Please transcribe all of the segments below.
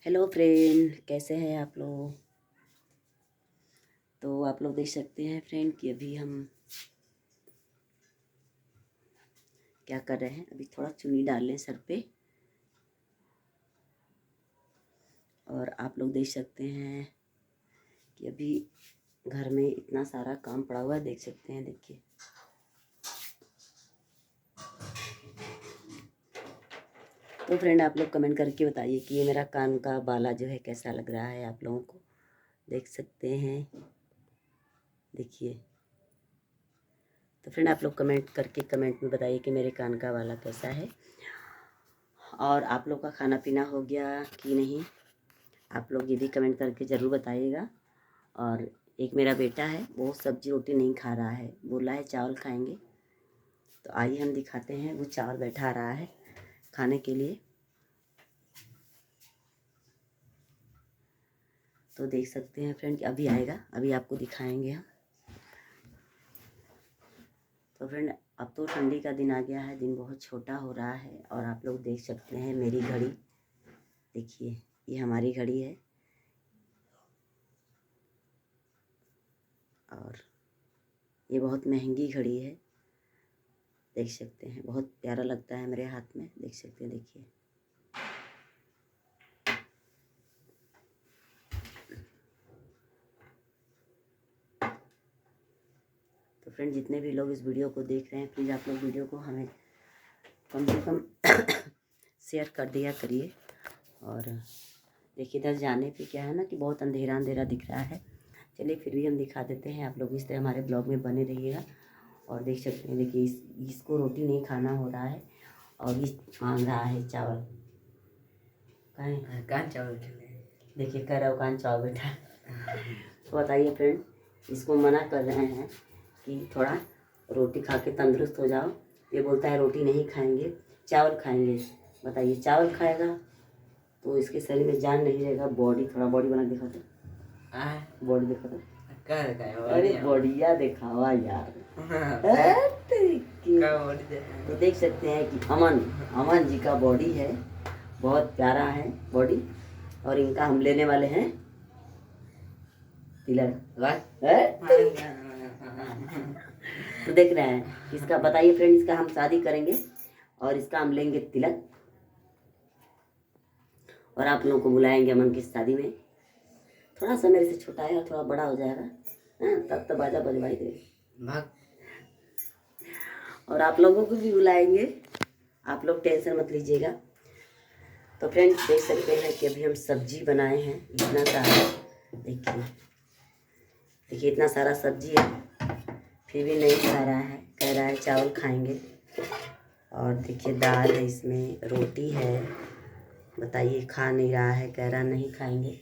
Hello friend, कैसे हैं आप लोग। तो आप लोग देख सकते हैं फ्रेंड कि अभी हम क्या कर रहे हैं। अभी थोड़ा चुन्नी डाल लें सर पे और आप लोग देख सकते हैं कि अभी घर में इतना सारा काम पड़ा हुआ है। देख सकते हैं, देखिए। तो फ्रेंड आप लोग कमेंट करके बताइए कि ये मेरा कान का बाला जो है कैसा लग रहा है आप लोगों को। देख सकते हैं, देखिए। तो फ्रेंड आप लोग कमेंट में बताइए कि मेरे कान का बाला कैसा है। और आप लोग का खाना पीना हो गया कि नहीं, आप लोग ये भी कमेंट करके ज़रूर बताइएगा। और एक मेरा बेटा है, वो सब्जी रोटी नहीं खा रहा है, बोला है चावल खाएंगे। तो आइए हम दिखाते हैं, वो चावल बैठा रहा है खाने के लिए। तो देख सकते हैं फ्रेंड कि अभी आएगा, अभी आपको दिखाएंगे हम। तो फ्रेंड अब तो ठंडी का दिन आ गया है, दिन बहुत छोटा हो रहा है। और आप लोग देख सकते हैं मेरी घड़ी, देखिए ये हमारी घड़ी है। और ये बहुत महंगी घड़ी है, देख सकते हैं। बहुत प्यारा लगता है मेरे हाथ में, देख सकते हैं, देखिए। तो फ्रेंड जितने भी लोग इस वीडियो को देख रहे हैं, प्लीज़ आप लोग वीडियो को हमें कम से कम शेयर कर दिया करिए। और देखिए इधर जाने पे क्या है ना कि बहुत अंधेरा अंधेरा दिख रहा है। चलिए फिर भी हम दिखा देते हैं। आप लोग इस तरह हमारे ब्लॉग में बने रहिएगा। और देख सकते हैं, देखिए इसको रोटी नहीं खाना हो रहा है और इस मांग रहा है चावल। कान चावल देखिए कह रहा हो कान चावल बेटा। तो बताइए फ्रेंड, इसको मना कर रहे हैं कि थोड़ा रोटी खा के तंदुरुस्त हो जाओ। ये बोलता है रोटी नहीं खाएंगे, चावल खाएंगे। बताइए चावल खाएगा तो इसके शरीर में जान नहीं रहेगा। बॉडी थोड़ा बॉडी बना के दिखाते, बॉडी दिखा दो। अरे बढ़िया दिखावा यार। तो देख सकते हैं कि अमन जी का बॉडी है, बहुत प्यारा है बॉडी। और इनका हम लेने वाले हैं तिलक। तो देख रहे हैं इसका, बताइए फ्रेंड, इसका हम शादी करेंगे और इसका हम लेंगे तिलक। और आप लोगों को बुलाएंगे अमन की शादी में। थोड़ा सा मेरे से छोटा है और थोड़ा बड़ा हो जाएगा, हाँ, तब तो बाजा बजवाई देगा। और आप लोगों को भी बुलाएंगे, आप लोग टेंशन मत लीजिएगा। तो फ्रेंड्स देख सकते हैं कि अभी हम सब्जी बनाए हैं इतना सारा। देखिए देखिए इतना सारा सब्जी है, फिर भी नहीं खा रहा है, कह रहा है चावल खाएंगे। और देखिए दाल है, इसमें रोटी है। बताइए खा नहीं रहा है, कह रहा नहीं खाएंगे।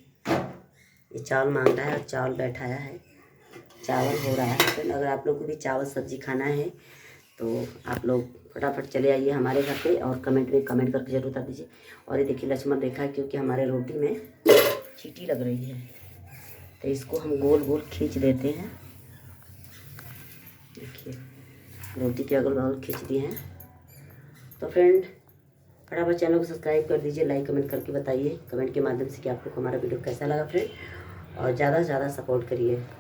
ये चावल मांग रहा है और चावल बैठाया है, चावल हो रहा है। तो अगर आप लोग को भी चावल सब्जी खाना है तो आप लोग फटाफट चले आइए हमारे घर पे और कमेंट करके जरूर बता दीजिए। और ये देखिए लक्ष्मण रेखा है, क्योंकि हमारे रोटी में चींटी लग रही है, तो इसको हम गोल गोल खींच देते हैं। देखिए रोटी के अगल बगल खींच दिए हैं। तो फ्रेंड फटाफट चैनल को सब्सक्राइब कर दीजिए, लाइक कमेंट करके बताइए कमेंट के माध्यम से कि आप लोग को हमारा वीडियो कैसा लगा फ्रेंड। और ज़्यादा से ज़्यादा सपोर्ट करिए।